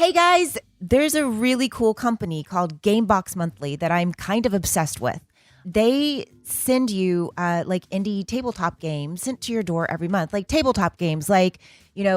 Hey guys, there's a really cool company called Gamebox Monthly that I'm kind of obsessed with. They send you like indie tabletop games sent to your door every month, like tabletop games like,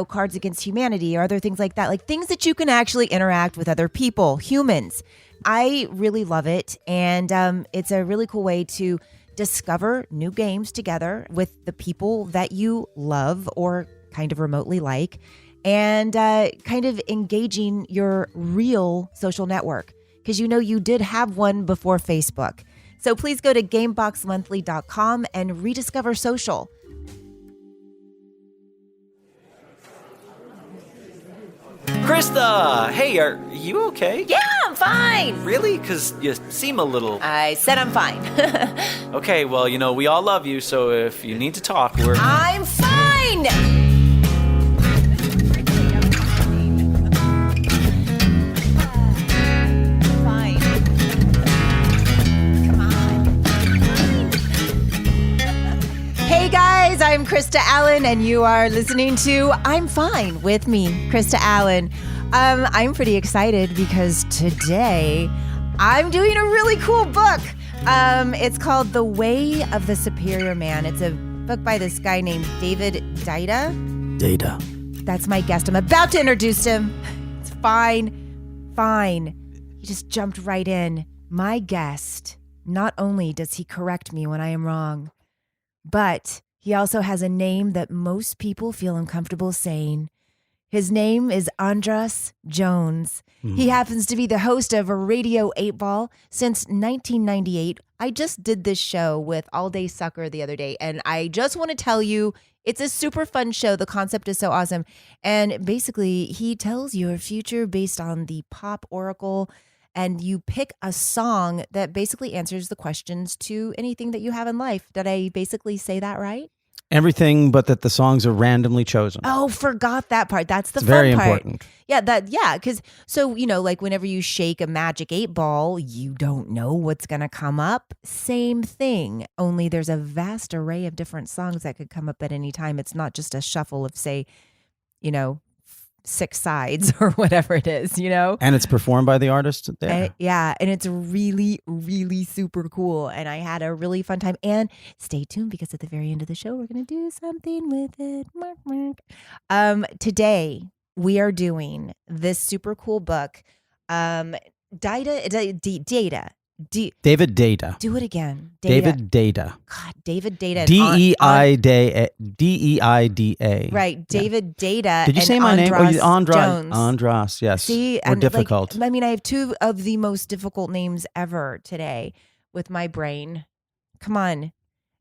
Cards Against Humanity or other things like that, like things that you can actually interact with other people, humans. I really love it. And it's a really cool way to discover new games together with the people that you love or kind of remotely like, and kind of engaging your real social network, because you did have one before Facebook. So please go to gameboxmonthly.com and rediscover social. Krista! Hey, are you okay? Yeah, I'm fine. Really? Because you seem a little... I said I'm fine. Okay, well, we all love you, so if you need to talk, we're... I'm fine! Hey guys, I'm Krista Allen, and you are listening to I'm Fine with me, Krista Allen. I'm pretty excited because today I'm doing a really cool book. It's called The Way of the Superior Man. It's a book by this guy named David Dieda. Dieda. That's my guest. I'm about to introduce him. It's fine. He just jumped right in. My guest, not only does he correct me when I am wrong, but he also has a name that most people feel uncomfortable saying. His name is Andras Jones. He happens to be the host of a Radio 8 Ball since 1998. I just did this show with All Day Sucker the other day, and I just want to tell you, it's a super fun show. The concept is so awesome. And basically, he tells your future based on the pop oracle, and you pick a song that basically answers the questions to anything that you have in life. Did I basically say that right? Everything but that the songs are randomly chosen. Oh, forgot that part. That's the It's fun very part. important. Yeah, because like whenever you shake a magic 8 ball, you don't know what's going to come up. Same thing, only there's a vast array of different songs that could come up at any time. It's not just a shuffle of, say, 6 sides or whatever it is, And it's performed by the artist there. And it's really, really super cool. And I had a really fun time. And stay tuned, because at the very end of the show, we're going to do something with it. Mark, mark. Today, we are doing this super cool book. Dieda. David Dieda. Do it again. David Dieda. God, David Dieda. Deida. Right, David Dieda. Did you say my name? Jones. Andras, yes. See, or difficult. I have 2 of the most difficult names ever today with my brain. Come on.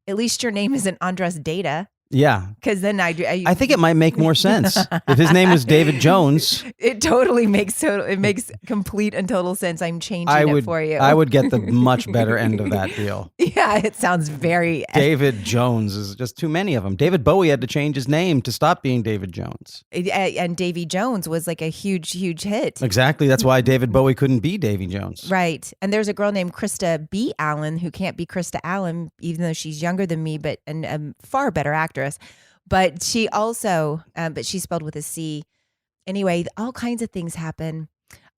At least your name isn't Andras Dieda. Yeah. Because then I think it might make more sense. If his name was David Jones. It totally makes complete and total sense. I'm changing it for you. I would get the much better end of that deal. Yeah, it sounds very... David Jones is just too many of them. David Bowie had to change his name to stop being David Jones. And Davy Jones was like a huge, huge hit. Exactly. That's why David Bowie couldn't be Davy Jones. Right. And there's a girl named Krista B. Allen who can't be Krista Allen, even though she's younger than me, but a far better actress. But she also, but she's spelled with a C. Anyway, all kinds of things happen.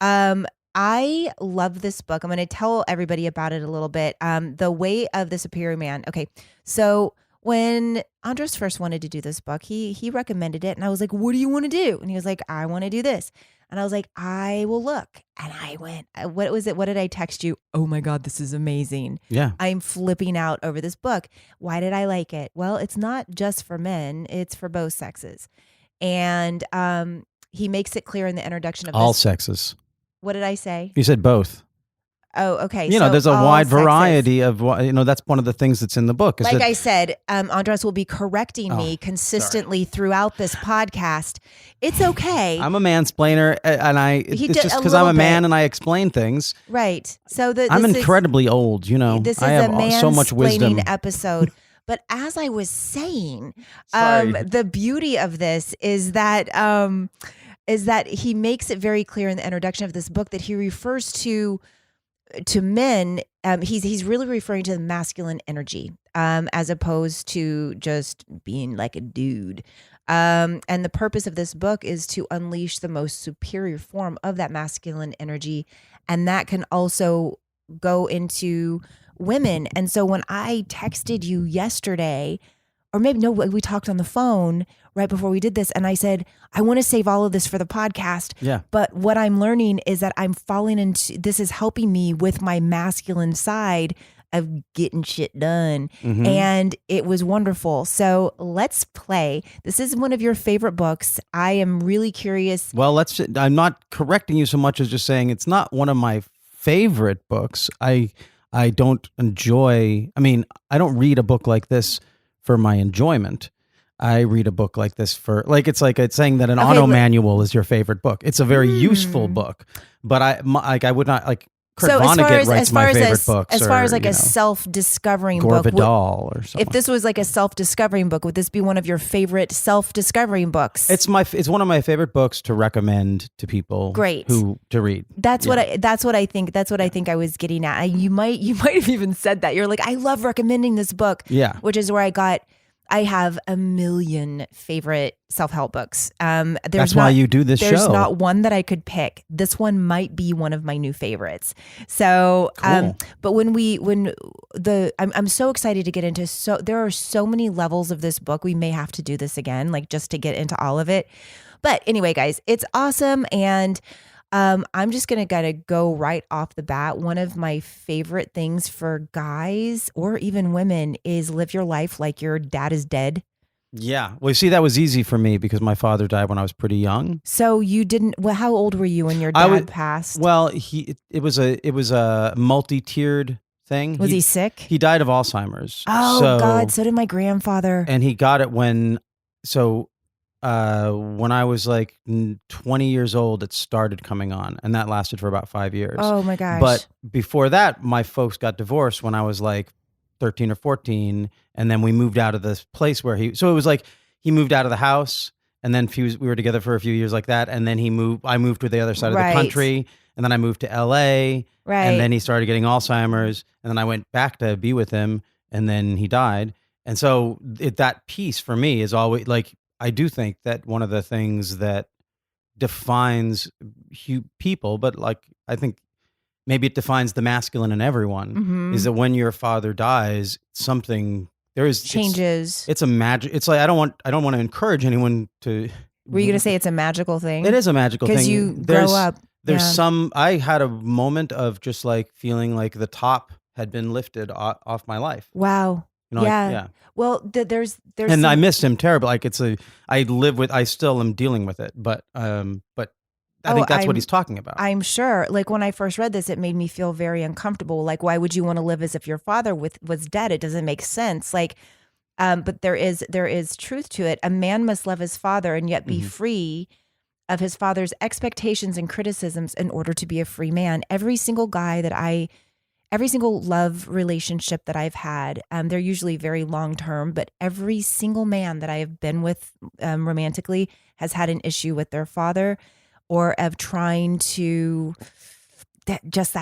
I love this book. I'm going to tell everybody about it a little bit. The Way of the Superior Man. Okay, so when Andras first wanted to do this book, he recommended it, and I was like, "What do you want to do?" And he was like, "I want to do this." And I was like, "I will look." And I went, what was it? What did I text you? Oh my God, this is amazing. Yeah. I'm flipping out over this book. Why did I like it? Well, it's not just for men, it's for both sexes. And he makes it clear in the introduction of all this. sexes. What did I say? You said both. Oh, okay. There's a wide variety of, that's one of the things that's in the book. Like I said, Andras will be correcting me consistently throughout this podcast. It's okay. I'm a mansplainer, and it's just because I'm a man and I explain things. Right. So I'm incredibly old, This is I have a so much wisdom. episode. But as I was saying, Sorry. The beauty of this is that he makes it very clear in the introduction of this book that he refers to men. He's really referring to the masculine energy, as opposed to just being like a dude. And the purpose of this book is to unleash the most superior form of that masculine energy. And that can also go into women. And so when I texted you yesterday, or maybe no, we talked on the phone right before we did this, and I said, I want to save all of this for the podcast. Yeah. But what I'm learning is that I'm falling into, this is helping me with my masculine side of getting shit done. Mhm. And it was wonderful. So let's play. This is one of your favorite books. I am really curious. Well, I'm not correcting you so much as just saying it's not one of my favorite books. I don't enjoy, I don't read a book like this for my enjoyment. I read a book like this for, it's saying that an auto manual is your favorite book. It's a very useful book, but I would not, Kurt Vonnegut writes my favorite books. As far as a self-discovering Gore book, Vidal or something. if this was like a self-discovering book, would this be one of your favorite self-discovering books? It's one of my favorite books to recommend to people. Great. To read. That's what I think. That's what I think I was getting at. You might have even said that. You're like, I love recommending this book. Yeah. Which is where I have a million favorite self-help books. That's why you do this show. There's not one that I could pick. This one might be one of my new favorites. So, cool. But I'm so excited to get into, there are so many levels of this book. We may have to do this again, just to get into all of it. But anyway, guys, it's awesome. And I'm just going to go right off the bat. One of my favorite things for guys or even women is live your life like your dad is dead. Yeah. Well, you see, that was easy for me because my father died when I was pretty young. So you didn't, well, how old were you when your dad passed? Well, it was a multi-tiered thing. Was he sick? He died of Alzheimer's. Oh, God. So did my grandfather. And he got it when I was 20 years old, it started coming on, and that lasted for about 5 years. Oh my gosh. But before that, my folks got divorced when I was 13 or 14. And then we moved out of this place where it was he moved out of the house, and then we were together for a few years like that. And then I moved to the other side of the country, and then I moved to LA. Right. And then he started getting Alzheimer's, and then I went back to be with him, and then he died. And so that piece for me is always I do think that one of the things that defines people, but I think maybe it defines the masculine in everyone, is that when your father dies, something changes. It's a magic. It's I don't want to encourage anyone to. Were you going to say it's a magical thing? It is a magical thing because you grow up. There's I had a moment of just feeling like the top had been lifted off my life. Wow. Yeah. Well, there's and I missed him terribly. I still am dealing with it, but I think that's what he's talking about. I'm sure. When I first read this, it made me feel very uncomfortable. Why would you want to live as if your father was dead? It doesn't make sense. But there is truth to it. A man must love his father and yet be free of his father's expectations and criticisms in order to be a free man. Every single love relationship that I've had, they're usually very long-term, but every single man that I have been with romantically has had an issue with their father, or of trying to, just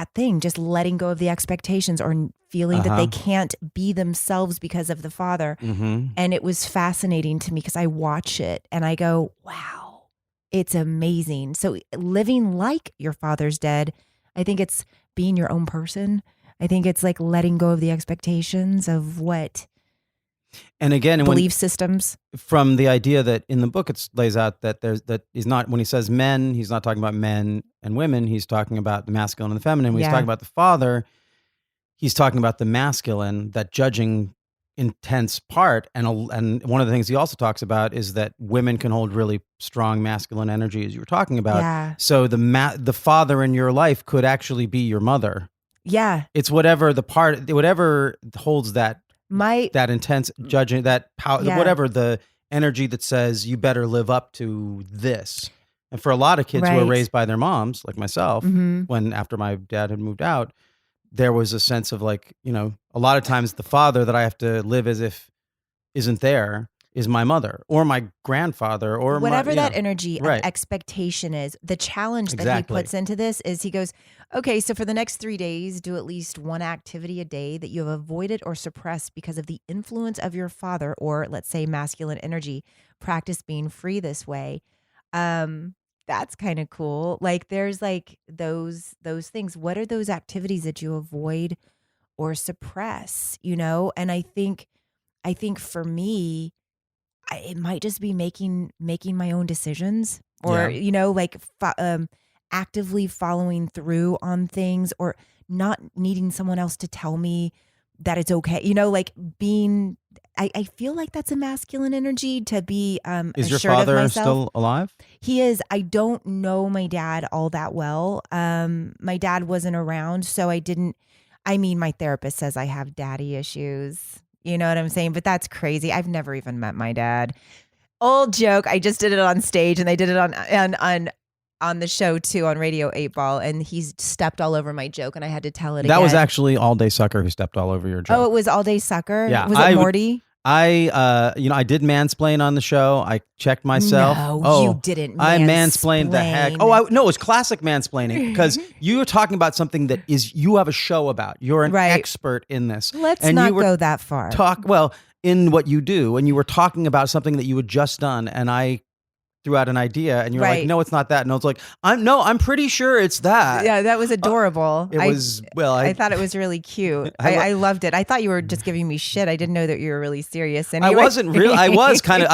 letting go of the expectations, or feeling that they can't be themselves because of the father. And it was fascinating to me because I watch it and I go, wow, it's amazing. So living like your father's dead, I think it's being your own person. I think it's letting go of the expectations of what. And again, belief systems. From the idea that in the book it lays out that he's not, when he says men, he's not talking about men and women. He's talking about the masculine and the feminine. When he's talking about the father, he's talking about the masculine, that judging, intense part. And one of the things he also talks about is that women can hold really strong masculine energy, as you were talking about. Yeah. So the father in your life could actually be your mother. Yeah. It's whatever holds that intense judging, that power, whatever the energy that says you better live up to this. And for a lot of kids who were raised by their moms, like myself, when after my dad had moved out, there was a sense of a lot of times the father that I have to live as if isn't there. is my mother or my grandfather or whatever my, that energy of right. expectation is. The challenge that he Exactly. puts into this is he goes, okay, so for the next 3 days, do at least one activity a day that you have avoided or suppressed because of the influence of your father, or let's say masculine energy. Practice being free this way. That's kind of cool. Like there's like those things. What are those activities that you avoid or suppress, And I think for me, it might just be making my own decisions, or Yeah. like actively following through on things, or not needing someone else to tell me that it's okay. Like being. I feel like that's a masculine energy to be Is your assured of father myself. still alive? He is. I don't know my dad all that well. My dad wasn't around, so I didn't. I mean, my therapist says I have daddy issues. You know what I'm saying? But that's crazy. I've never even met my dad. Old joke. I just did it on stage, and they did it on the show too, on Radio 8 Ball, and he stepped all over my joke, and I had to tell it again. That was actually All Day Sucker who stepped all over your joke. Oh, it was All Day Sucker? Yeah, Was it Morty? I did mansplain on the show. I checked myself. No, you didn't I mansplained the heck. mansplain. No, it was classic mansplaining because you were talking about something that you have a show about. You're an Right. expert in this. Let's and not you were go that far. In what you do, and you were talking about something that you had just done, and I threw out an idea, and you're like, Right. no, it's not that. And I was like, I'm pretty sure it's that. Yeah, that was adorable. I I thought it was really cute. I loved it. I thought you were just giving me shit. I didn't know that you were really serious. Anyway. I wasn't really. I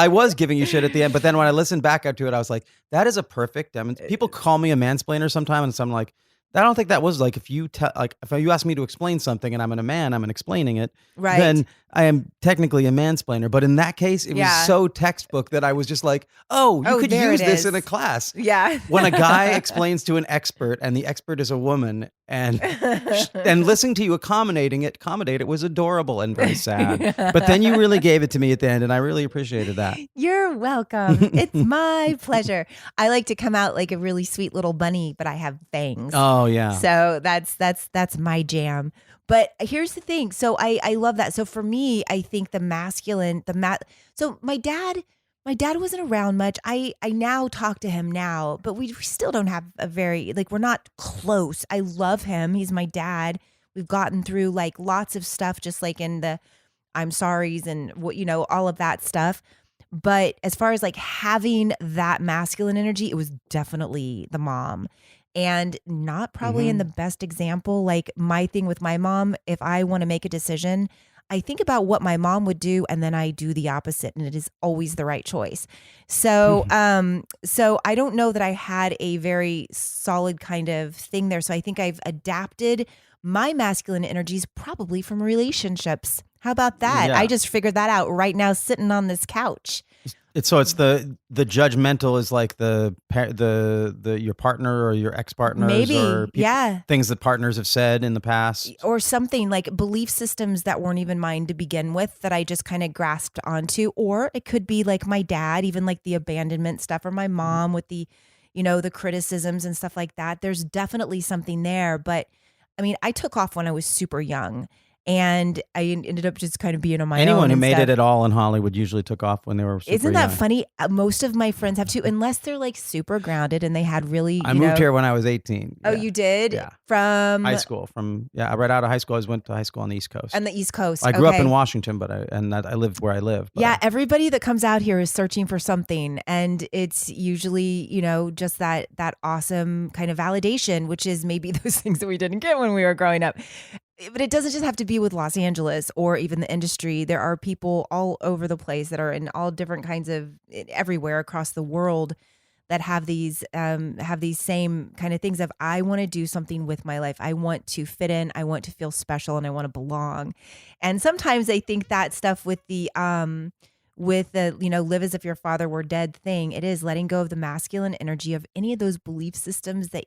was giving you shit at the end, but then when I listened back to it, I was like, that is a perfect demonstration. People call me a mansplainer sometimes, and so I'm like, I don't think that was like if you ask me to explain something and I'm a man, I'm explaining it, Right. then I am technically a mansplainer. But in that case, it was so textbook that I was just like, you could there use it this is. in a class. Yeah. When a guy explains to an expert and the expert is a woman, and listening to you accommodate it was adorable and very sad. But then you really gave it to me at the end, and I really appreciated that. You're welcome. It's my pleasure. I like to come out like a really sweet little bunny, but I have fangs. Oh yeah. So that's my jam. But here's the thing. So I love that. So for me, I think the masculine, so my dad wasn't around much. I now talk to him now, but we still don't have we're not close. I love him. He's my dad. We've gotten through like lots of stuff, just like in the I'm sorry's and what, all of that stuff. But as far as like having that masculine energy, it was definitely the mom. And not probably in the best example. Like my thing with my mom, if I want to make a decision, I think about what my mom would do, and then I do the opposite, and it is always the right choice. So, so I don't know that I had a very solid kind of thing there. So I think I've adapted my masculine energies probably from relationships. How about that? Yeah. I just figured that out right now, sitting on this couch. It's the judgmental is like the your partner or your ex-partners, Maybe, or yeah. things that partners have said in the past, Or something like belief systems that weren't even mine to begin with that I just kind of grasped onto. Or it could be like my dad, even like the abandonment stuff, or my mom with the, the criticisms and stuff like that. There's definitely something there. But I mean, I took off when I was super young. And I ended up just kind of being on my own. Anyone who and made stuff. it at all in Hollywood usually took off when they were super Isn't that young. funny? Most of my friends have too, unless they're like super grounded and they had really. I moved here when I was 18. Oh, Yeah. you did? Yeah. From High school. Right out of high school. I went to high school on the East Coast. on the East Coast. I grew up Okay. in Washington, but I lived where I live. But Yeah, everybody that comes out here is searching for something, and it's usually, just that awesome kind of validation, which is maybe those things that we didn't get when we were growing up. But it doesn't just have to be with Los Angeles or even the industry. There are people all over the place that are in all different kinds of everywhere across the world that have these same kind of things of I want to do something with my life. I want to fit in. I want to feel special, and I want to belong. And sometimes I think that stuff with the live as if your father were dead thing. It is letting go of the masculine energy of any of those belief systems that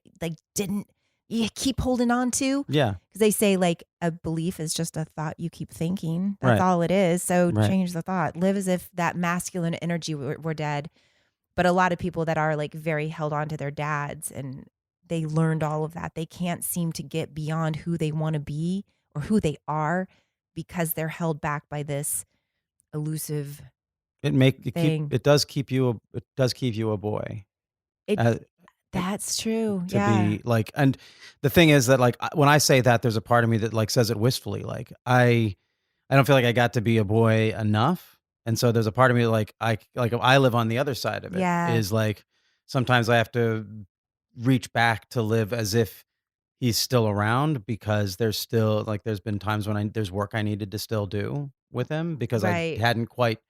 you keep holding on to. Yeah. Because they say like a belief is just a thought you keep thinking. That's Right. all it is. So Right. change the thought. Live as if that masculine energy were dead. But a lot of people that are like very held on to their dads and they learned all of that. They can't seem to get beyond who they want to be or who they are because they're held back by this elusive thing. It does keep you a boy. It Uh, That's true. to Yeah. be like, and the thing is that like when I say that, there's a part of me that like says it wistfully. Like I don't feel like I got to be a boy enough, and so there's a part of me that, like I live on the other side of it. Yeah. Is like sometimes I have to reach back to live as if he's still around, because there's still like there's been times when there's work I needed to still do with him because Right. I hadn't quite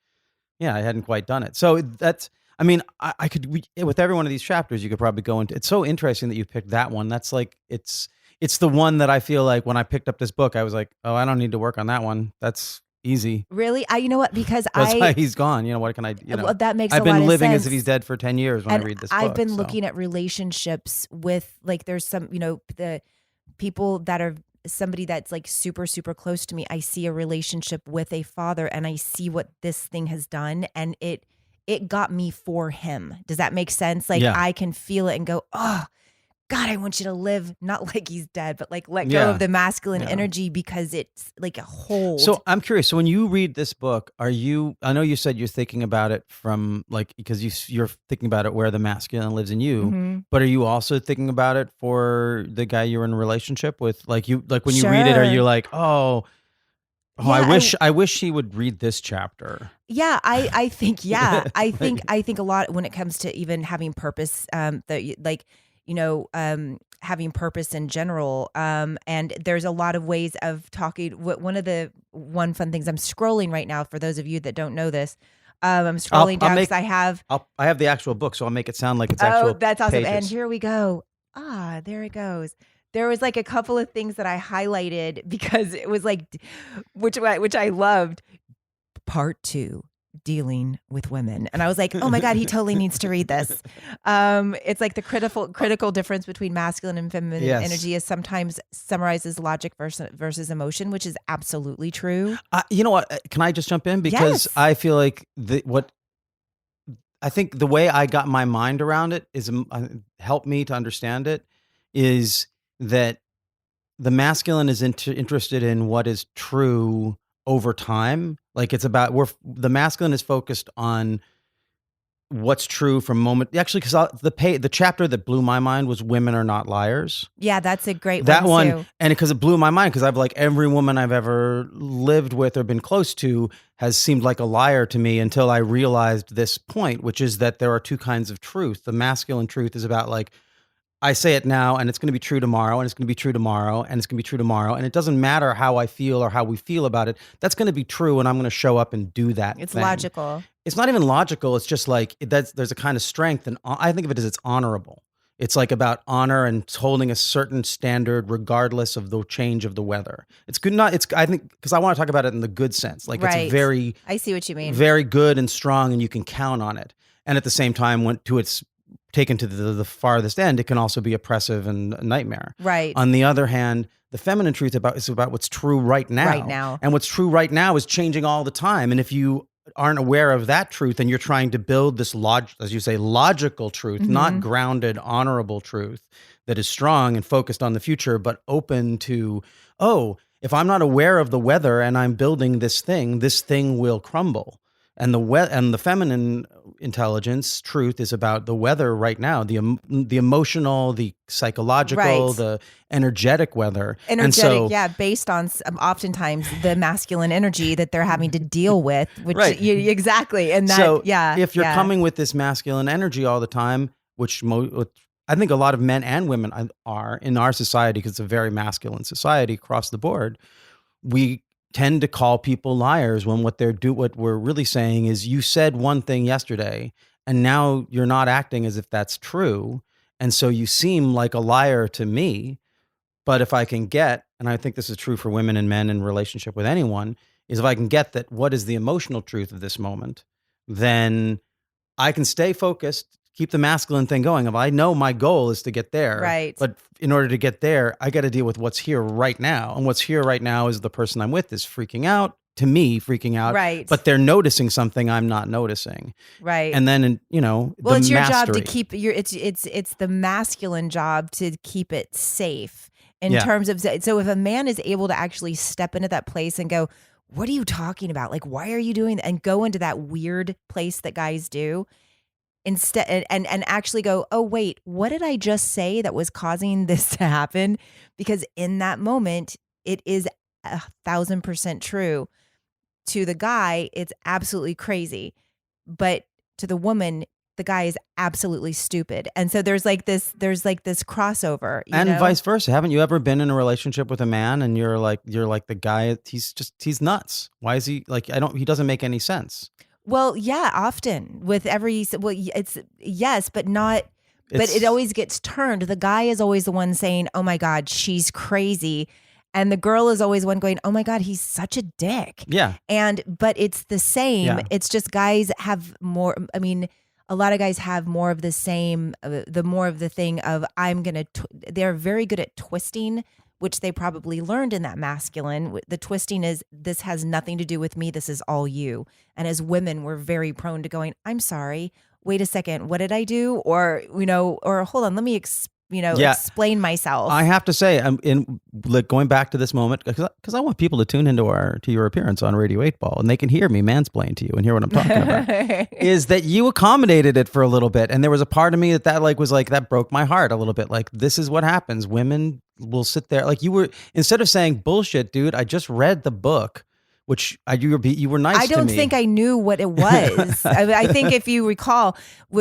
done it. So that's, I mean, I could, with every one of these chapters, you could probably go into, it's so interesting that you picked that one. That's like, it's the one that I feel like when I picked up this book, I was like, oh, I don't need to work on that one. That's easy. Really? You know what? Because That's why he's gone. What can I, well, that makes I've a lot been of living as sense. if he's dead for 10 years when And I read this I've book. been So. looking at relationships with, like, there's some, the people that are somebody that's like super, super close to me. I see a relationship with a father and I see what this thing has done, and it got me for him. Does that make sense? Like, Yeah. I can feel it and go, oh, God, I want you to live, not like he's dead, but like let go Yeah. of the masculine Yeah. energy, because it's like a hold. So I'm curious. So when you read this book, I know you said you're thinking about it from like, because you're thinking about it where the masculine lives in you, Mhm. but are you also thinking about it for the guy you're in a relationship with? Like when you read it, are you Sure. like, oh, Yeah, I wish he would read this chapter. yeah, I think, yeah, I think a lot when it comes to even having purpose, having purpose in general. And there's a lot of ways of talking. One of the fun things, I'm scrolling right now for those of you that don't know this. I'm scrolling down because I have. I have the actual book, so I'll make it sound like it's Oh, actual that's awesome. pages. And here we go. There it goes. There was like a couple of things that I highlighted because it was like, which I loved. Part 2, dealing with women. And I was like, oh my God, he totally needs to read this. It's like the critical difference between masculine and feminine Yes. energy is sometimes summarized as logic versus emotion, which is absolutely true. You know what? Can I just jump in? Because Yes. I feel like I think the way I got my mind around it is helped me to understand it, is that the masculine is interested in what is true over time. Like it's about the masculine is focused on what's true from moment. Actually, because the chapter that blew my mind was "Women Are Not Liars." Yeah, that's a great That one, too. and because it blew my mind, because I've like every woman I've ever lived with or been close to has seemed like a liar to me until I realized this point, which is that there are two kinds of truth. The masculine truth is about like, I say it now and it's going to be true tomorrow, and it's going to be true tomorrow, and it's going to be true tomorrow, and it doesn't matter how I feel or how we feel about it. That's going to be true, and I'm going to show up and do that. It's thing. logical. It's not even logical. It's just like there's a kind of strength, and I think of it as it's honorable. It's like about honor and holding a certain standard regardless of the change of the weather. It's good. I think, because I want to talk about it in the good sense. Like Right. it's very, I see what you mean. very good and strong, and you can count on it. And at the same time, when it's taken to the farthest end, it can also be oppressive and a nightmare. Right. On the other hand, the feminine truth is about what's true right now. Right now. And what's true right now is changing all the time. And if you aren't aware of that truth and you're trying to build this as you say, logical truth, not grounded, honorable truth that is strong and focused on the future, but open to, oh, if I'm not aware of the weather and I'm building this thing will crumble. And the feminine intelligence truth is about the weather right now, the emotional, the psychological, Right. the energetic weather. Energetic, and so, yeah, based on oftentimes the masculine energy that they're having to deal with, which Right. Exactly. And that, so yeah, if you're yeah. coming with this masculine energy all the time, which I think a lot of men and women are in our society, because it's a very masculine society across the board, we tend to call people liars when what we're really saying is, you said one thing yesterday and now you're not acting as if that's true. And so you seem like a liar to me. But if I can get, and I think this is true for women and men in relationship with anyone, is if I can get that, what is the emotional truth of this moment, then I can stay focused, keep the masculine thing going. If I know my goal is to get there, Right. but in order to get there, I got to deal with what's here right now. And what's here right now is the person I'm with is freaking out, freaking out. Right. But they're noticing something I'm not noticing. Right. And then, well, the it's your mastery. job to keep it's the masculine job to keep it safe in Yeah. terms of, so if a man is able to actually step into that place and go, what are you talking about? Like, why are you doing that? And go into that weird place that guys do instead and actually go, oh, wait, what did I just say that was causing this to happen? Because in that moment, it is 1,000% true. To the guy, it's absolutely crazy. But to the woman, the guy is absolutely stupid. And so there's like this crossover. And know? vice versa. Haven't you ever been in a relationship with a man and you're like the guy, he's nuts. Why is he like, he doesn't make any sense. Well, yeah, often with it's yes, but not, but it always gets turned. The guy is always the one saying, oh my God, she's crazy. And the girl is always one going, oh my God, he's such a dick. Yeah. But it's the same. Yeah. It's just guys have more, I mean, a lot of guys have more of the same, the more of the thing of they're very good at twisting, which they probably learned in that masculine. The twisting is, this has nothing to do with me. This is all you. And as women, we're very prone to going, I'm sorry. Wait a second. What did I do? Or, or hold on, let me explain myself. I have to say, I'm in like going back to this moment because I want people to tune into your appearance on Radio 8 Ball and they can hear me mansplain to you and hear what I'm talking about. Is that you accommodated it for a little bit, and there was a part of me that broke my heart a little bit. Like, this is what happens. Women will sit there like you were, instead of saying bullshit, dude. I just read the book. Which you were nice to me. I don't think I knew what it was. I think if you recall,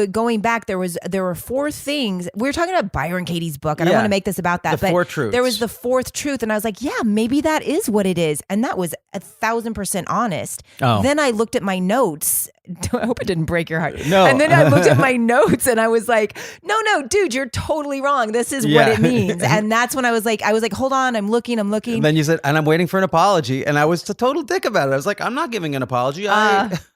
going back, there were 4 things. We were talking about Byron Katie's book. I don't want to make this about that. The 4 truths. There was the 4th truth. And I was like, yeah, maybe that is what it is. And that was 1,000% honest. Oh. Then I looked at my notes. I hope it didn't break your heart. No. And then I looked at my notes and I was like, no, dude, you're totally wrong. This is what it means. And that's when I was like, hold on, I'm looking. And then you said, and I'm waiting for an apology. And I was a total dick about it. I was like, I'm not giving an apology.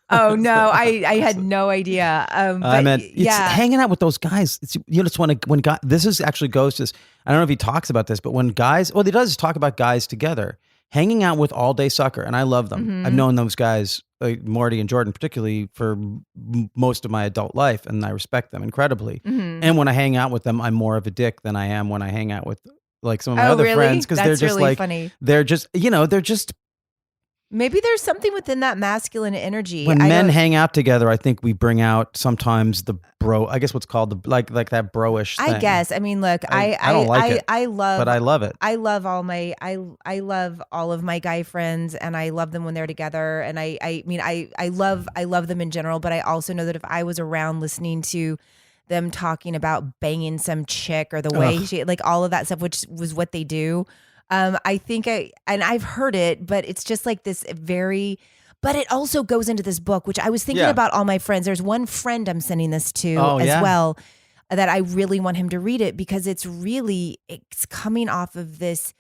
Oh no, I had no idea. I meant hanging out with those guys. It's when guys. This is actually goes to. I don't know if he talks about this, but when guys, he does talk about guys together hanging out with All Day Sucker, and I love them. Mm-hmm. I've known those guys, Marty and Jordan, particularly for most of my adult life, and I respect them incredibly. Mm-hmm. And when I hang out with them, I'm more of a dick than I am when I hang out with like some of my other friends because they're just really funny. They're just. Maybe there's something within that masculine energy. When men hang out together, I think we bring out sometimes the I guess what's called the like that bro-ish thing. I guess. I mean, look, I don't like it. I love, but I love it. I love I love all of my guy friends, and I love them when they're together. And I mean, I love them in general, but I also know that if I was around listening to them talking about banging some chick or the way she, like all of that stuff, which was what they do. I think and I've heard it, but it's just like this but it also goes into this book, which I was thinking about all my friends. There's one friend I'm sending this to well, that I really want him to read it because it's coming off of this.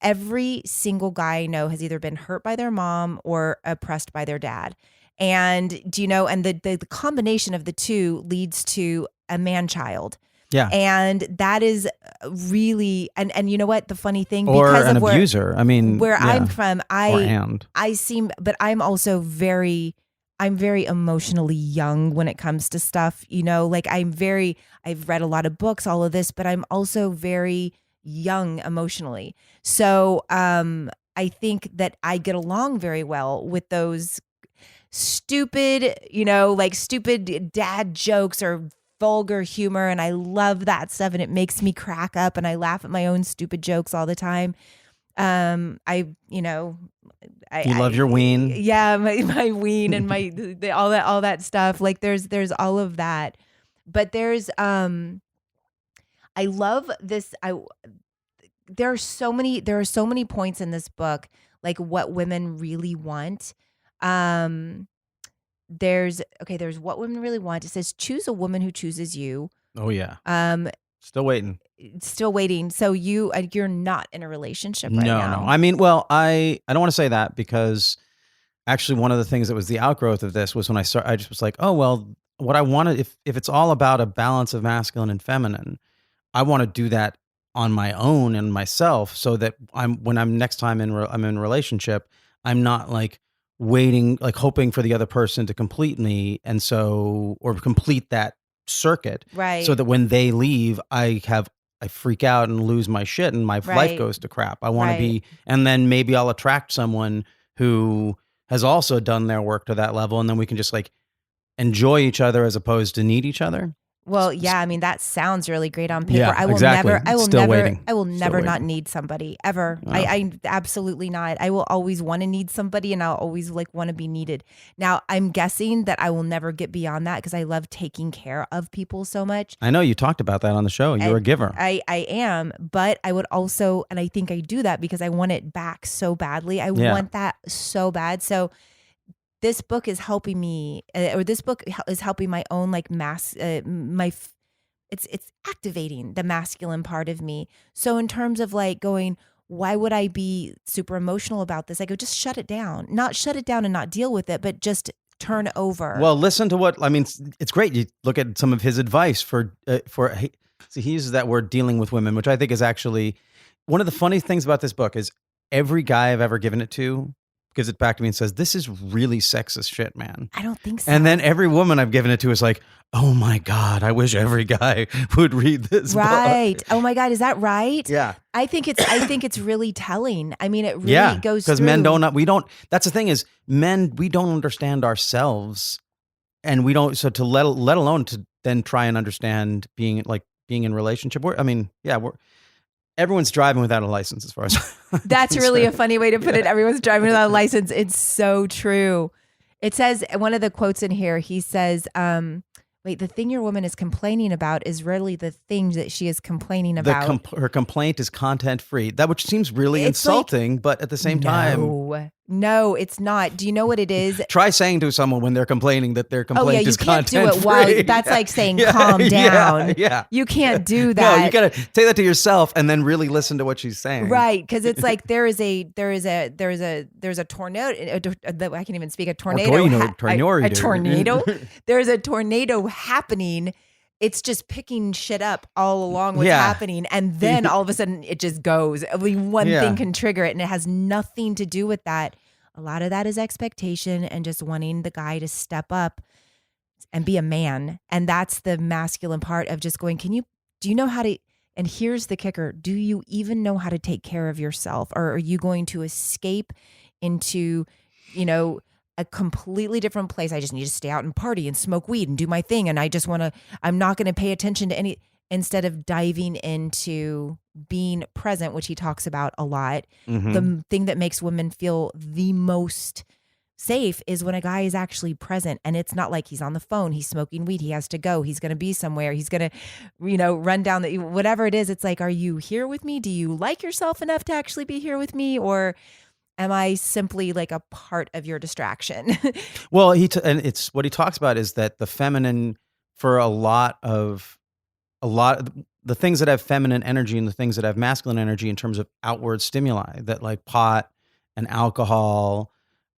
Every single guy I know has either been hurt by their mom or oppressed by their dad. And and the combination of the two leads to a man child. Yeah. And that is really, and you know what, the funny thing, or because an of abuser. I mean, I'm from, but I'm also I'm very emotionally young when it comes to stuff, like I've read a lot of books, all of this, but I'm also very young emotionally. So, I think that I get along very well with those stupid, like stupid dad jokes or vulgar humor, and I love that stuff, and it makes me crack up, and I laugh at my own stupid jokes all the time. You love your ween, my ween, and my all that stuff. Like there's all of that, but there's I love this. There are so many points in this book, like what women really want. There's what women really want. It says, choose a woman who chooses you. Oh yeah. Still waiting. So you're not in a relationship right now. No. I mean, well, I don't want to say that because actually one of the things that was the outgrowth of this was when I just was like, oh, well, what I wanted, if it's all about a balance of masculine and feminine, I want to do that on my own and myself so that when I'm next time I'm in a relationship, I'm not like waiting, like hoping for the other person to complete me, or complete that circuit, right? So that when they leave, I freak out and lose my shit, and my life goes to crap. I want to be, and then maybe I'll attract someone who has also done their work to that level, and then we can just like enjoy each other as opposed to need each other. Well, yeah, I mean that sounds really great on paper. Yeah, I will exactly. never, I will Still never, waiting. I will Still never not waiting. need somebody ever. Wow. I absolutely not. I will always want to need somebody, and I'll always like want to be needed. Now, I'm guessing that I will never get beyond that because I love taking care of people so much. I know you talked about that on the show. You're a giver. I am, but I would also, and I think I do that because I want it back so badly. I want that so bad. So this book is helping me, or this book is helping my own like it's activating the masculine part of me. So in terms of like going, why would I be super emotional about this? I go, just shut it down. Not shut it down and not deal with it, but just turn over. Well, listen to what I mean. It's great. You look at some of his advice for. See, he uses that word "dealing with women," which I think is actually one of the funny things about this book. Is every guy I've ever given it to gives it back to me and says, "This is really sexist shit, man." I don't think so. And then every woman I've given it to is like, "Oh my God, I wish every guy would read this right. book." Oh my God, is that right? Yeah. I think it's really telling. I mean, it really goes through. Because men don't. That's the thing is, men, we don't understand ourselves, and we don't. So to let alone to then try and understand being in relationship. Everyone's driving without a license, as far as that's really a funny way to put it. Everyone's driving without a license. It's so true. It says, one of the quotes in here, he says, wait, the thing your woman is complaining about is really the thing that she is complaining about. Her complaint is content free. That which seems really It's insulting, but at the same time, no, it's not. Do you know what it is? try saying to someone when they're complaining that their complaint is content free. You can't do it while that's like saying calm down. Yeah. You can't do that. No, you got to say that to yourself and then really listen to what she's saying. Right, because it's like there is a tornado. I can't even speak. A tornado. A tornado. There's a tornado happening. It's just picking shit up all along what's happening. And then all of a sudden it just goes. Only one thing can trigger it. And it has nothing to do with that. A lot of that is expectation and just wanting the guy to step up and be a man. And that's the masculine part of just going, do you know how to, and here's the kicker, do you even know how to take care of yourself? Or are you going to escape into, a completely different place? I just need to stay out and party and smoke weed and do my thing. And I'm not going to pay attention to any, instead of diving into being present, which he talks about a lot. Mm-hmm. The thing that makes women feel the most safe is when a guy is actually present, and it's not like he's on the phone, he's smoking weed, he has to go, he's going to be somewhere, he's going to, run down whatever it is. It's like, are you here with me? Do you like yourself enough to actually be here with me? Or am I simply like a part of your distraction? Well, and it's what he talks about is that the feminine, for a lot of the things that have feminine energy and the things that have masculine energy in terms of outward stimuli, that like pot and alcohol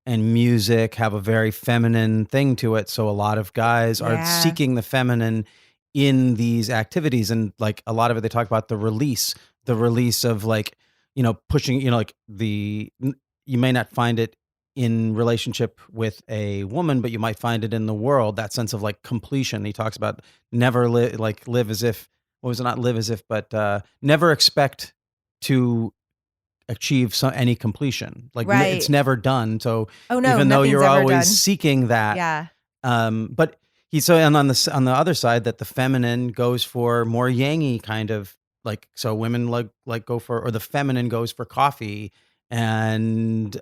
and music have a very feminine thing to it. So a lot of guys are seeking the feminine in these activities. And like a lot of it, they talk about the release of like, pushing, you may not find it in relationship with a woman, but you might find it in the world, that sense of like completion. He talks about never live as if, but never expect to achieve any completion. Like it's never done. So even though you're always seeking that, but and on the other side, that the feminine goes for more yangy kind of like, so women like go for, or the feminine goes for coffee and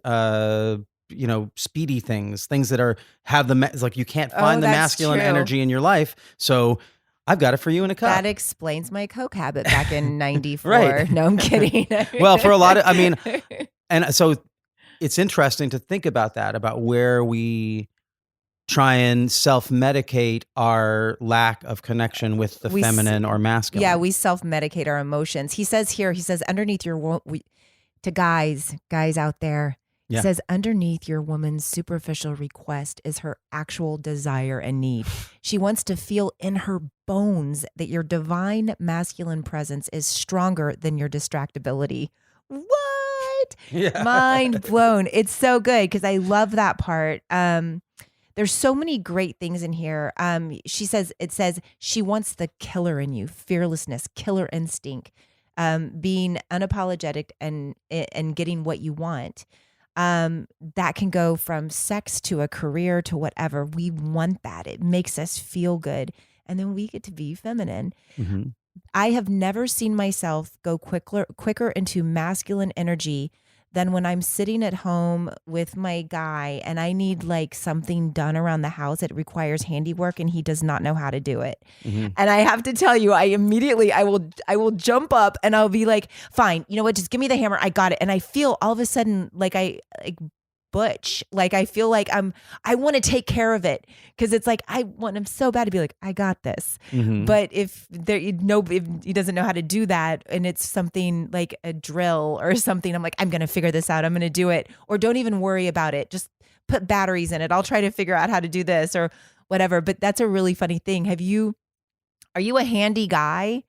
speedy things that have like you can't find the masculine energy in your life. So I've got it for you in a cup. That explains my Coke habit back in 94. Right. No, I'm kidding. Well, for a lot of, and so it's interesting to think about that, about where we try and self-medicate our lack of connection with the feminine or masculine. Yeah, we self-medicate our emotions. He says underneath your, to guys out there, he says, underneath your woman's superficial request is her actual desire and need. She wants to feel in her bones that your divine masculine presence is stronger than your distractibility. What? Yeah. Mind blown. It's so good because I love that part. There's so many great things in here. It says she wants the killer in you, fearlessness, killer instinct, being unapologetic and getting what you want. That can go from sex to a career to whatever. We want that. It makes us feel good. And then we get to be feminine. Mm-hmm. I have never seen myself go quicker into masculine energy than when I'm sitting at home with my guy and I need like something done around the house. It requires handiwork and he does not know how to do it. Mm-hmm. And I have to tell you, I will jump up and I'll be like, fine, you know what? Just give me the hammer. I got it. And I feel all of a sudden like butch. Like I feel like I want to take care of it because it's like I'm so bad to be like, I got this. Mm-hmm. But if he doesn't know how to do that and it's something like a drill or something, I'm like, I'm going to figure this out. I'm going to do it. Or don't even worry about it. Just put batteries in it. I'll try to figure out how to do this or whatever. But that's a really funny thing. Are you a handy guy?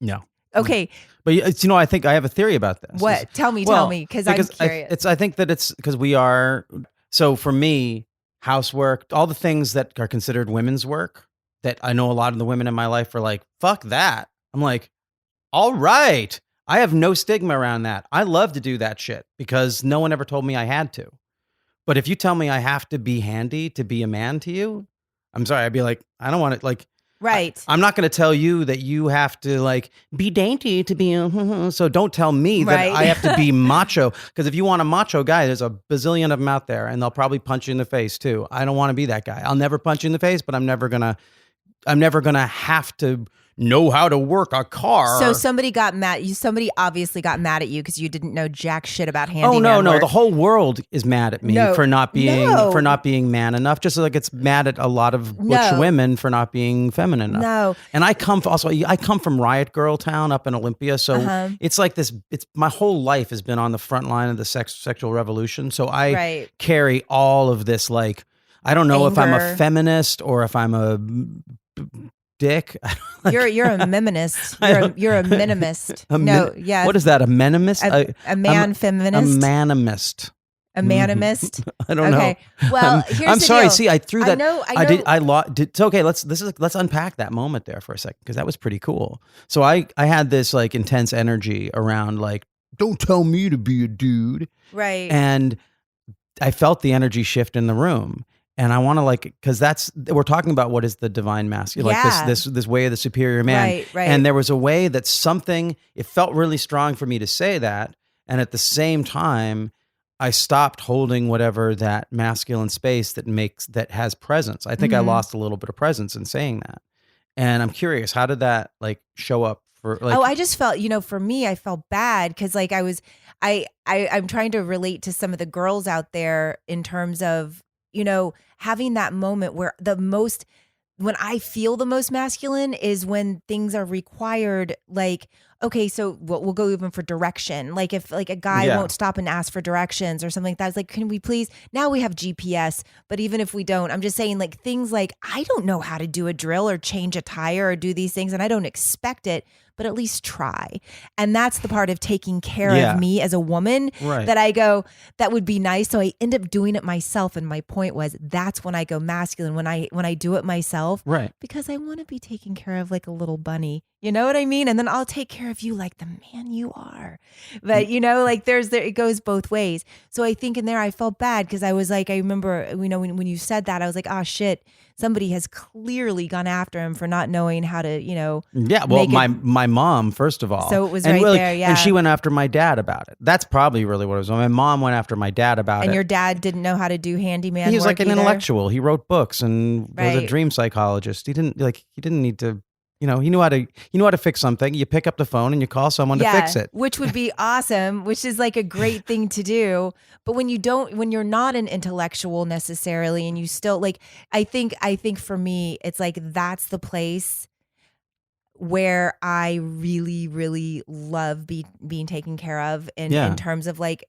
No. Okay. But you know, I think I have a theory about this. What? Tell me, because I'm curious. I think that it's because we are. So for me, housework, all the things that are considered women's work, that I know a lot of the women in my life are like, fuck that. I'm like, all right. I have no stigma around that. I love to do that shit because no one ever told me I had to. But if you tell me I have to be handy to be a man to you, I'm sorry. I'd be like, I don't want it. Like, right. I'm not going to tell you that you have to like be dainty to be. So don't tell me that I have to be macho. Because if you want a macho guy, there's a bazillion of them out there, and they'll probably punch you in the face too. I don't want to be that guy. I'll never punch you in the face, but I'm never gonna have to know how to work a car. So somebody got mad. Somebody obviously got mad at you because you didn't know jack shit about handyman Oh no, work. the whole world is mad at me for not being man enough. Just like it's mad at a lot of butch women for not being feminine enough. No, and I come from Riot Girl Town up in Olympia, so it's like this. It's my whole life has been on the front line of the sexual revolution. So I carry all of this. Like I don't know if I'm a feminist or if I'm a dick. You're a meminist. You're a minimist. Yeah. What is that? A menimist? A man feminist. A manimist. A manimist. I don't know. Well, here's I'm the sorry. deal. See, I threw that. I know. It's okay. Let's unpack that moment there for a second because that was pretty cool. So I had this like intense energy around like, don't tell me to be a dude. Right. And I felt the energy shift in the room. And I want to because we're talking about what is the divine masculine, like this way of the superior man. Right. And there was a way that it felt really strong for me to say that. And at the same time, I stopped holding whatever that masculine space that has presence. I think I lost a little bit of presence in saying that. And I'm curious, how did that like show up for like? Oh, I just felt, for me, I felt bad because like I'm trying to relate to some of the girls out there in terms of, having that moment where when I feel the most masculine is when things are required, like, okay, so we'll go even for direction. Like if like a guy won't stop and ask for directions or something like that, it's like, can we please, now we have GPS, but even if we don't, I'm just saying like things like, I don't know how to do a drill or change a tire or do these things and I don't expect it, but at least try. And that's the part of taking care of me as a woman that I go, that would be nice. So I end up doing it myself. And my point was, that's when I go masculine, when I do it myself, because I want to be taken care of like a little bunny. You know what I mean? And then I'll take care of you like the man you are. But like it goes both ways. So I think in there I felt bad because I was like, I remember, when you said that, I was like, oh shit, somebody has clearly gone after him for not knowing how to, Yeah, well, my mom, first of all. So it was there, yeah. And she went after my dad about it. That's probably really what it was. My mom went after my dad about it. And your dad didn't know how to do handyman He was work like an either? intellectual. He wrote books and was a dream psychologist. He didn't need to. He knew how to fix something. You pick up the phone and you call someone to fix it. Which would be awesome, which is like a great thing to do. But when you're not an intellectual necessarily and you still like, I think for me, it's like, that's the place where I really, really love being taken care of in terms of like,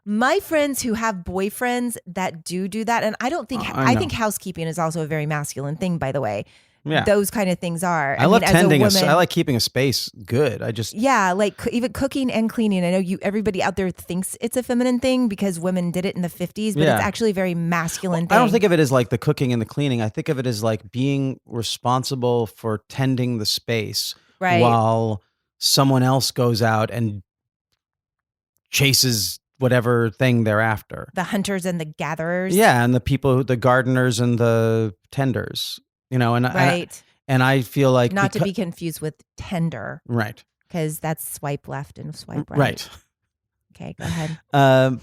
my friends who have boyfriends that do that. And I don't think, I think housekeeping is also a very masculine thing, by the way. Yeah. Those kind of things are. I love tending I like keeping a space good. Like even cooking and cleaning. I know everybody out there thinks it's a feminine thing because women did it in the 50s, but it's actually a very masculine thing. I don't think of it as like the cooking and the cleaning. I think of it as like being responsible for tending the space while someone else goes out and chases whatever thing they're after. The hunters and the gatherers. Yeah, and the people, the gardeners and the tenders, and Right. and I feel like Not to be confused with tender, right, because that's swipe left and swipe right. right. Okay, go ahead. But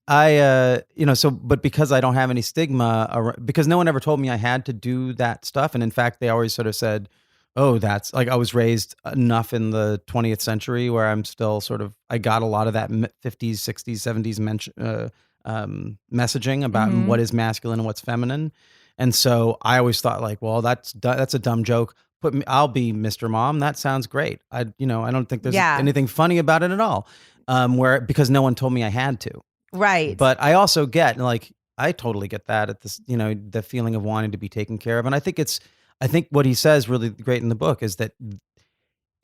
but because I don't have any stigma, because no one ever told me I had to do that stuff. And in fact, they always sort of said, oh, that's like, I was raised enough in the 20th century where I'm still sort of, I got a lot of that 50s, 60s, 70s messaging about what is masculine and what's feminine. And so I always thought like, well, that's a dumb joke. I'll be Mr. Mom. That sounds great. I don't think there's anything funny about it at all. Because no one told me I had to. Right. But I also get I totally get that at this, the feeling of wanting to be taken care of. And I think what he says really great in the book is that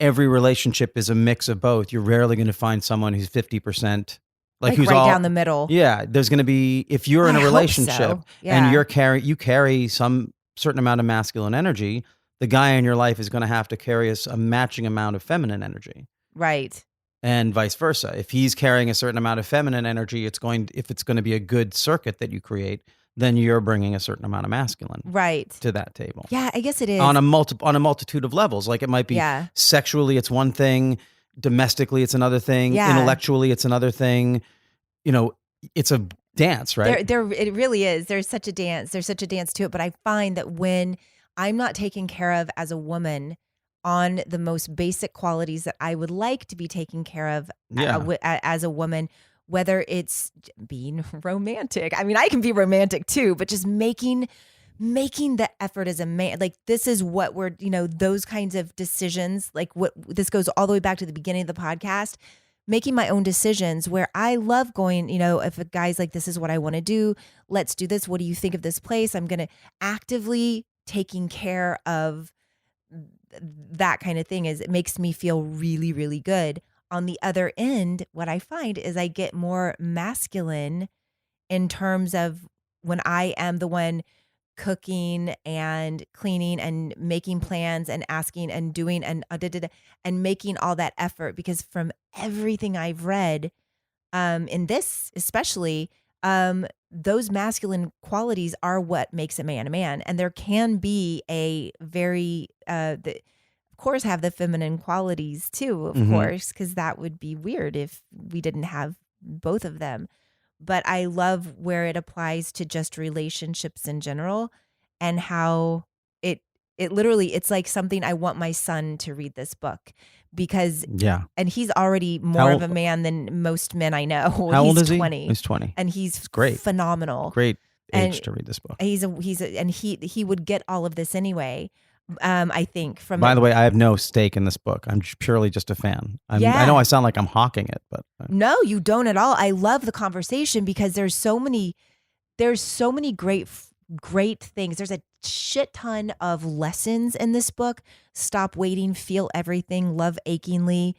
every relationship is a mix of both. You're rarely going to find someone who's 50%, who's right all down the middle. Yeah. There's going to be, if you're in a relationship and you carry some certain amount of masculine energy, the guy in your life is going to have to carry a matching amount of feminine energy. Right. And vice versa. If he's carrying a certain amount of feminine energy, if it's going to be a good circuit that you create, then you're bringing a certain amount of masculine to that table. Yeah, I guess it is. On a multitude of levels. Like it might be sexually, it's one thing. Domestically, it's another thing. Yeah. Intellectually, it's another thing. It's a dance, right? It really is. There's such a dance. There's such a dance to it. But I find that when I'm not taken care of as a woman on the most basic qualities that I would like to be taken care of as a woman, whether it's being romantic. I mean, I can be romantic too, but just making the effort as a man. Like this is what we're, those kinds of decisions, like what this goes all the way back to the beginning of the podcast, making my own decisions where I love going, if a guy's like, this is what I want to do, let's do this. What do you think of this place? I'm going to actively taking care of that kind of thing. It makes me feel really, really good. On the other end, what I find is I get more masculine in terms of when I am the one cooking and cleaning and making plans and asking and doing and making all that effort, because from everything I've read, in this especially, those masculine qualities are what makes a man. And there can be a very, of course, have the feminine qualities too, of course, because that would be weird if we didn't have both of them. But I love where it applies to just relationships in general and how it literally, it's like something I want my son to read this book because, and he's already more of a man than most men I know. How old is 20. He's 20. And he's great. Phenomenal. Great age to read this book. And he would get all of this anyway. I think By the way, I have no stake in this book. I'm purely just a fan. I know I sound like I'm hawking it, but no, you don't at all. I love the conversation because there's so many great things. There's a shit ton of lessons in this book. Stop waiting, feel everything, love achingly,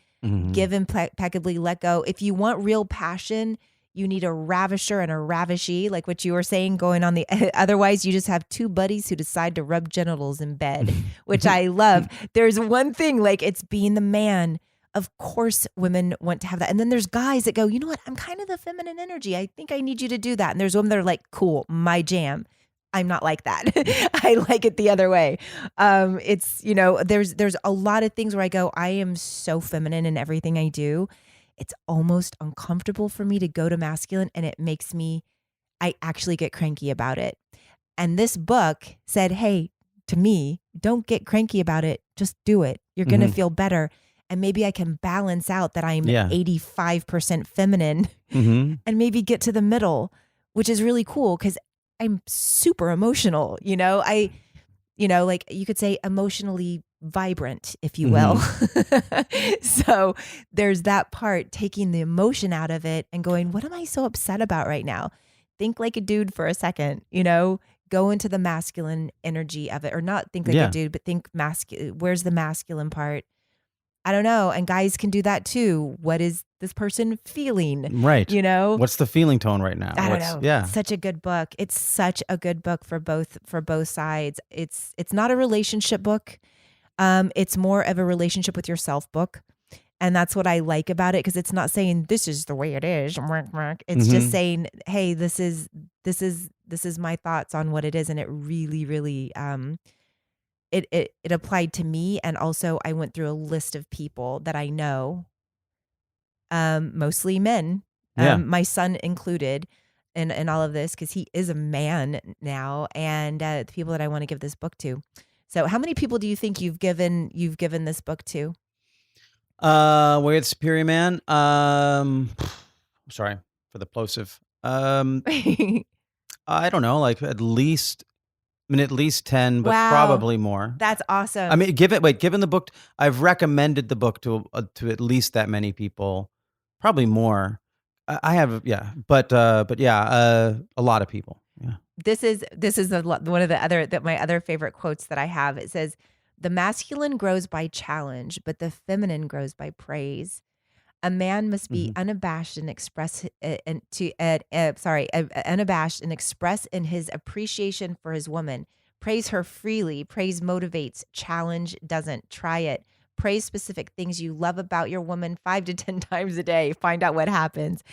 give impeccably, let go. If you want real passion, you need a ravisher and a ravishee, like what you were saying, going on the, otherwise you just have two buddies who decide to rub genitals in bed, which I love. There's one thing, like it's being the man. Of course, women want to have that. And then there's guys that go, you know what? I'm kind of the feminine energy. I think I need you to do that. And there's women that are like, cool, my jam. I'm not like that. I like it the other way. It's, there's a lot of things where I go, I am so feminine in everything I do. It's almost uncomfortable for me to go to masculine, and it makes me, I actually get cranky about it. And this book said, hey, to me, don't get cranky about it. Just do it. You're going to feel better. And maybe I can balance out that I'm 85% feminine and maybe get to the middle, which is really cool because I'm super emotional. Like you could say emotionally vibrant, if you will. So there's that part, taking the emotion out of it and going, what am I so upset about right now? Think like a dude for a second, go into the masculine energy of it, or not think like a dude, but think where's the masculine part? I don't know. And guys can do that too. What is this person feeling? Right. What's the feeling tone right now? I don't know. Yeah. It's such a good book. It's such a good book for both sides. It's not a relationship book. It's more of a relationship with yourself book. And that's what I like about it, because it's not saying this is the way it is. It's just Mhm. saying, hey, this is my thoughts on what it is. And it really, really it applied to me. And also I went through a list of people that I know, mostly men, Yeah. my son included in all of this, because he is a man now, and the people that I want to give this book to. So how many people do you think you've given this book to? Way of the Superior Man. Sorry for the plosive. I don't know, like at least, at least 10, but Wow. probably more. That's awesome. I mean, given the book, I've recommended the book to at least that many people, probably more. I have, yeah, but yeah, a lot of people. Yeah. This is one of the other that my other favorite quotes that I have. It says, "The masculine grows by challenge, but the feminine grows by praise. A man must be Mhm. unabashed and express unabashed and express in his appreciation for his woman. Praise her freely. Praise motivates. Challenge doesn't. Try it. Praise specific things you love about your woman 5 to 10 times a day. Find out what happens."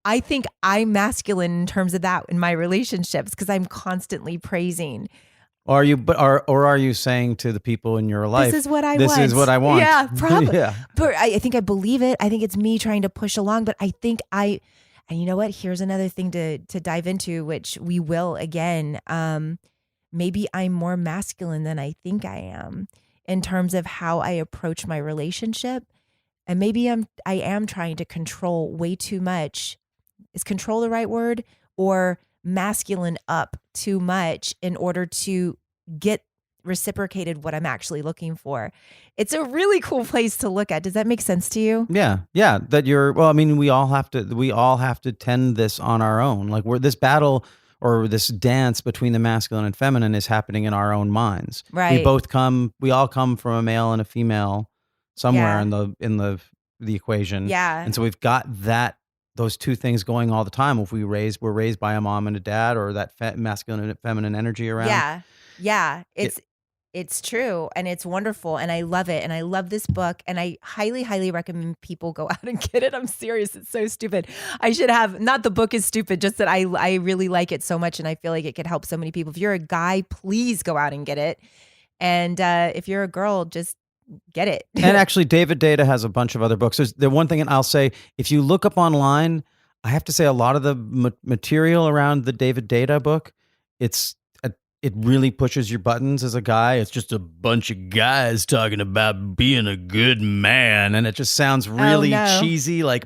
I think I'm masculine in terms of that in my relationships, because I'm constantly praising. Are you, or are you saying to the people in your life, This is what I this want. is what I want? Yeah, probably. Yeah. But I think I believe it. I think it's me trying to push along. But I think and you know what? Here's another thing to dive into, which we will again. Maybe I'm more masculine than I think I am in terms of how I approach my relationship. And maybe I am trying to control way too much. Is control the right word? Or masculine up too much in order to get reciprocated what I'm actually looking for? It's a really cool place to look at. Does that make sense to you? Yeah, yeah. That you're, well, I mean, we all have to tend this on our own. Like, this battle or this dance between the masculine and feminine is happening in our own minds. Right. We all come from a male and a female somewhere Yeah. in the equation. Yeah. And so we've got those two things going all the time. If we're raised by a mom and a dad, or that masculine and feminine energy around. Yeah. Yeah. It's true, and it's wonderful, and I love it, and I love this book, and I highly, highly recommend people go out and get it. I'm serious. It's so stupid. I should have, not the book is stupid, just that I really like it so much, and I feel like it could help so many people. If you're a guy, please go out and get it. And if you're a girl, just get it. And actually, David Dieda has a bunch of other books. There's the one thing, and I'll say, if you look up online, I have to say a lot of the material around the David Dieda book, it really pushes your buttons as a guy. It's just a bunch of guys talking about being a good man, and it just sounds really cheesy, like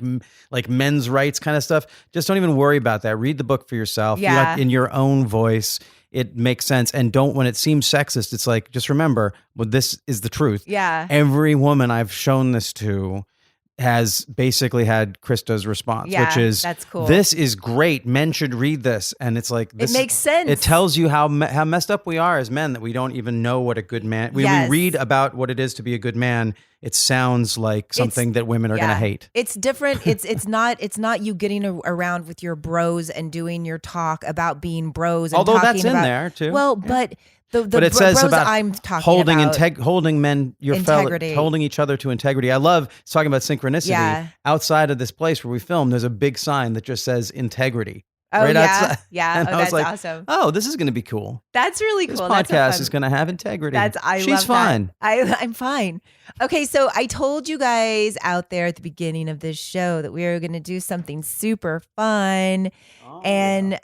men's rights kind of stuff. Just don't even worry about that. Read the book for yourself. Yeah. In your own voice. It makes sense. And when it seems sexist, it's like, just remember, well, this is the truth. Yeah. Every woman I've shown this to has basically had Krista's response, which is, that's cool. This is great. Men should read this. And it's like, it makes sense. It tells you how messed up we are as men, that we don't even know what a good man, we read about what it is to be a good man. It sounds like something that women are going to hate. It's different. It's not you getting around with your bros and doing your talk about being bros. And although talking that's in about, there too. Well, but but it says bros about I'm talking holding about holding men, your integrity. holding each other to integrity. I love talking about synchronicity. Yeah. Outside of this place where we film, there's a big sign that just says integrity. Oh, right yeah. outside. Yeah. And Oh, I was that's like, awesome. oh, this is going to be cool. That's really This cool. podcast is going to have integrity. She's love fine. That. I'm fine. Okay, so I told you guys out there at the beginning of this show that we were going to do something super fun, and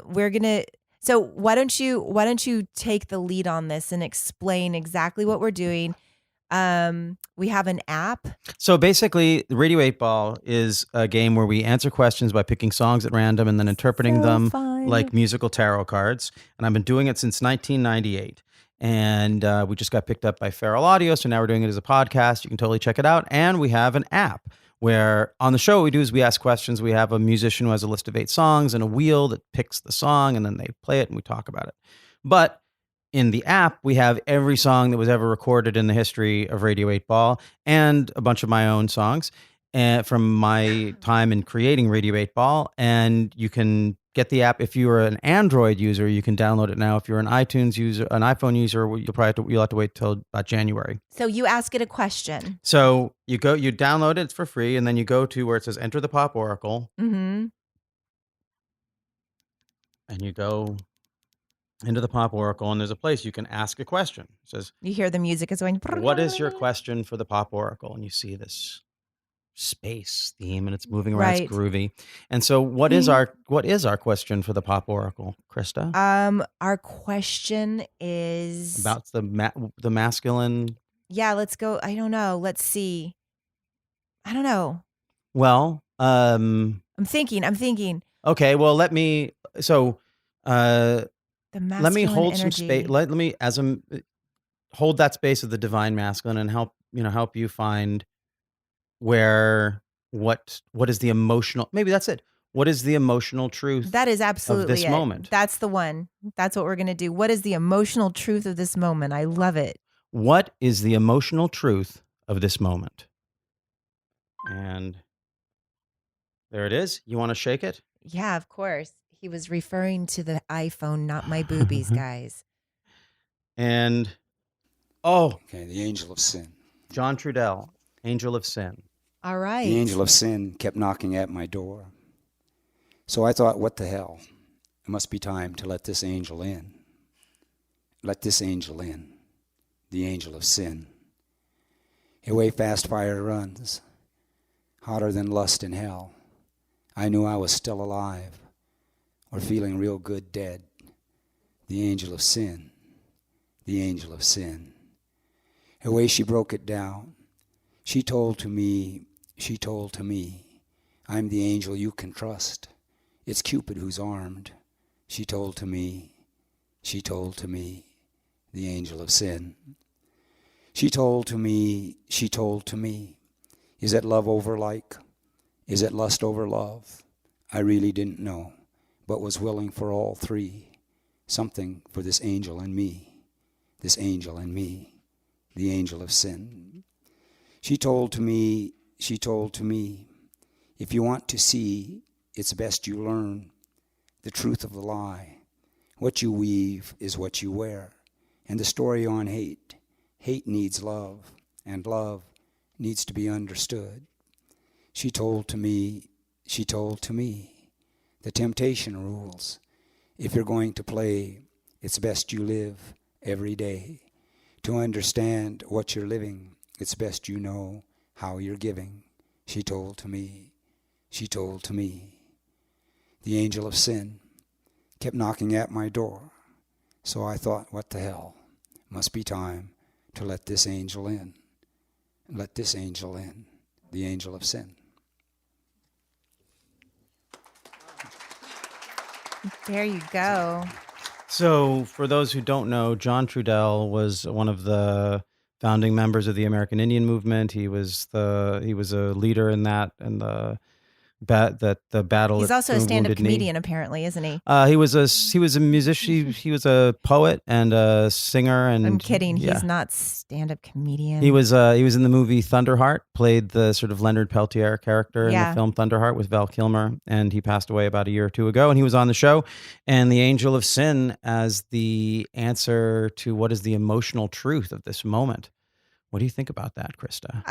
we're gonna. So why don't you take the lead on this and explain exactly what we're doing? We have an app. So basically, Radio 8 Ball is a game where we answer questions by picking songs at random and then interpreting them like musical tarot cards. And I've been doing it since 1998. And we just got picked up by Feral Audio, so now we're doing it as a podcast. You can totally check it out. And we have an app where on the show, what we do is we ask questions. We have a musician who has a list of 8 songs and a wheel that picks the song, and then they play it and we talk about it. But in the app, we have every song that was ever recorded in the history of Radio 8 Ball and a bunch of my own songs from my time in creating Radio 8 Ball. And you can get the app. If you're an Android user, you can download it now. If you're an iTunes user, an iPhone user, you'll have to wait till about January. So you ask it a question. So you download it, it's for free, and then you go to where it says enter the pop oracle, Mm-hmm. and you go into the pop oracle, and there's a place you can ask a question. It says, You hear the music is going. what is your question for the pop oracle? And you see this space theme, and it's moving around. Right. It's groovy. And so what is our question for the pop oracle, Krista? Our question is About the masculine. Yeah, let's go. I don't know. Let's see. I don't know. Well, I'm thinking. okay, well, let me The masculine let me hold some energy. space. Let me hold that space of the divine masculine and help you find what is the emotional, maybe that's it. What is the emotional truth That is absolutely of this it. moment? That's the one. That's what we're going to do. What is the emotional truth of this moment? I love it. What is the emotional truth of this moment? And there it is. You want to shake it? Yeah, of course. He was referring to the iPhone, not my boobies, guys. And Okay, the angel of sin. John Trudell, Angel of Sin. All right. The angel of sin kept knocking at my door. So I thought, what the hell? It must be time to let this angel in. Let this angel in. The angel of sin. Away fast fire runs, hotter than lust in hell. I knew I was still alive, or feeling real good dead. The angel of sin. The angel of sin. The way she broke it down, she told to me, I'm the angel you can trust. It's Cupid who's armed. She told to me, the angel of sin. She told to me, is it love over like? Is it lust over love? I really didn't know, but was willing for all three. Something for this angel and me, the angel of sin. She told to me, if you want to see, it's best you learn the truth of the lie. What you weave is what you wear. And the story on hate. Hate needs love, and love needs to be understood. She told to me, the temptation rules. If you're going to play, it's best you live every day. To understand what you're living, it's best you know how you're giving. She told to me. The angel of sin kept knocking at my door. So I thought, what the hell? Must be time to let this angel in. Let this angel in, the angel of sin. There you go. So, for those who don't know, John Trudell was one of the founding members of the American Indian movement. He was a leader in that, and the battle. He's at also a the stand-up Wounded Knee. comedian, apparently, isn't he? He was a musician. He was a poet and a singer. And I'm kidding. yeah. He's not stand-up comedian. He was in the movie Thunderheart, played the sort of Leonard Peltier character in Yeah. the film Thunderheart with Val Kilmer, and he passed away about a year or two ago, and he was on the show. And the angel of sin as the answer to what is the emotional truth of this moment. What do you think about that, Krista?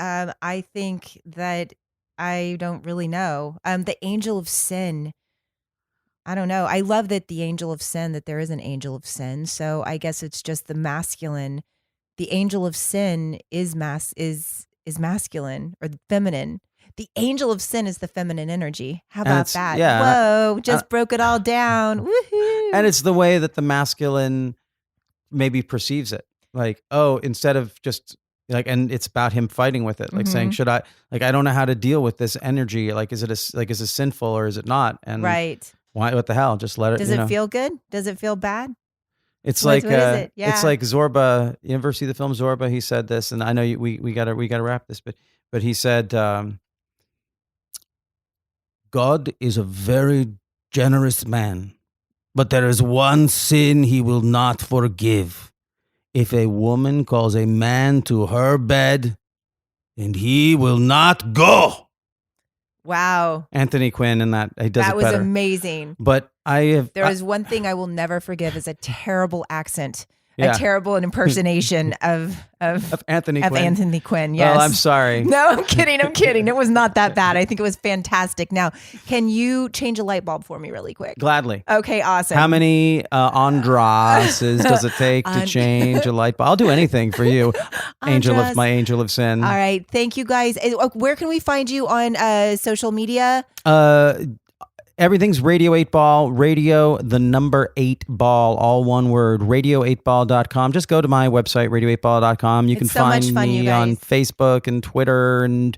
I think that I don't really know. The angel of sin. I don't know. I love that the angel of sin, that there is an angel of sin. So I guess it's just the masculine. The angel of sin is masculine or feminine. The angel of sin is the feminine energy. How about that? Yeah. Whoa, just broke it all down. Woohoo. And it's the way that the masculine maybe perceives it. Like, oh, instead of just like, and it's about him fighting with it, like saying, should I, like, I don't know how to deal with this energy. Like, is it sinful or is it not? And Right. why, what the hell? Just let it, Does it feel good? Does it feel bad? It's What like, is it? Yeah. it's like Zorba, you ever see the film Zorba? He said this, and I know we gotta wrap this, but he said, God is a very generous man, but there is one sin he will not forgive. If a woman calls a man to her bed, and he will not go. Wow. Anthony Quinn and that he does That it was better. amazing. But I have There is one thing I will never forgive is a terrible accent, Yeah. a terrible impersonation of Anthony Quinn. Anthony Quinn. Yes. Well, I'm sorry. No, I'm kidding. I'm kidding. It was not that bad. I think it was fantastic. Now, can you change a light bulb for me really quick? Gladly. Okay, awesome. How many Andrases does it take to change a light bulb? I'll do anything for you, Andras. my angel of sin. All right. Thank you guys. Where can we find you on social media? Everything's Radio 8 Ball, radio, the number 8 ball, all one word, radio8ball.com. Just go to my website, radio8ball.com. You can It's so much find fun, you me guys. on Facebook and Twitter and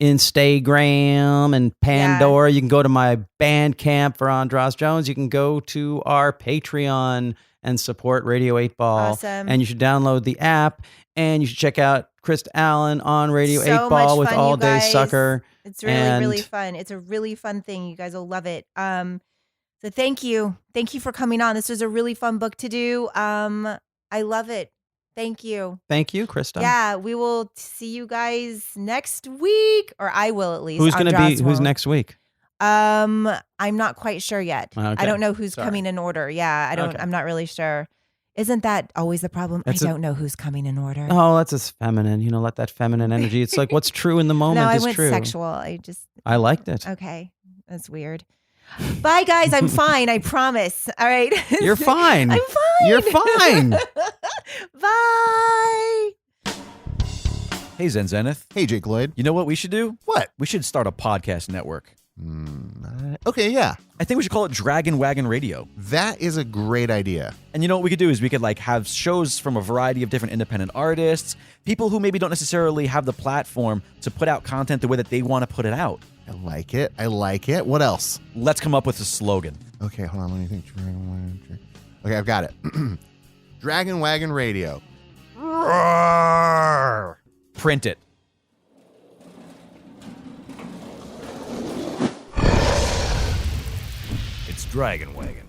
Instagram and Pandora. You can go to my Bandcamp for Andras Jones. You can go to our Patreon and support Radio 8 Ball. Awesome. And you should download the app, and you should check out Krista Allen on Radio So 8 Ball much with fun, All you Day guys. Sucker. It's really, And- really fun. It's a really fun thing. You guys will love it. So thank you. Thank you for coming on. This was a really fun book to do. I love it. Thank you. Thank you, Krista. Yeah, we will see you guys next week, or I will at least. Who's going to Andras be? Who's won't. next week? I'm not quite sure yet. Okay. I don't know who's Sorry. coming in order. Yeah, I don't. Okay. I'm not really sure. Isn't that always the problem? That's I don't know who's coming in order. Oh, that's just feminine. You know, let that feminine energy. It's like what's true in the moment no, I is went true. sexual. I just I liked it. okay. That's weird. Bye, guys. I'm fine. I promise. All right. You're fine. I'm fine. You're fine. Bye. Hey, Zen Zenith. Hey, Jake Lloyd. You know what we should do? What? We should start a podcast network. Okay, yeah. I think we should call it Dragon Wagon Radio. That is a great idea. And you know what we could do is we could like have shows from a variety of different independent artists, people who maybe don't necessarily have the platform to put out content the way that they want to put it out. I like it. I like it. What else? Let's come up with a slogan. Okay, hold on. Let me think. Okay, I've got it. Dragon Wagon Radio. Roar! Print it. It's Dragon Wagon.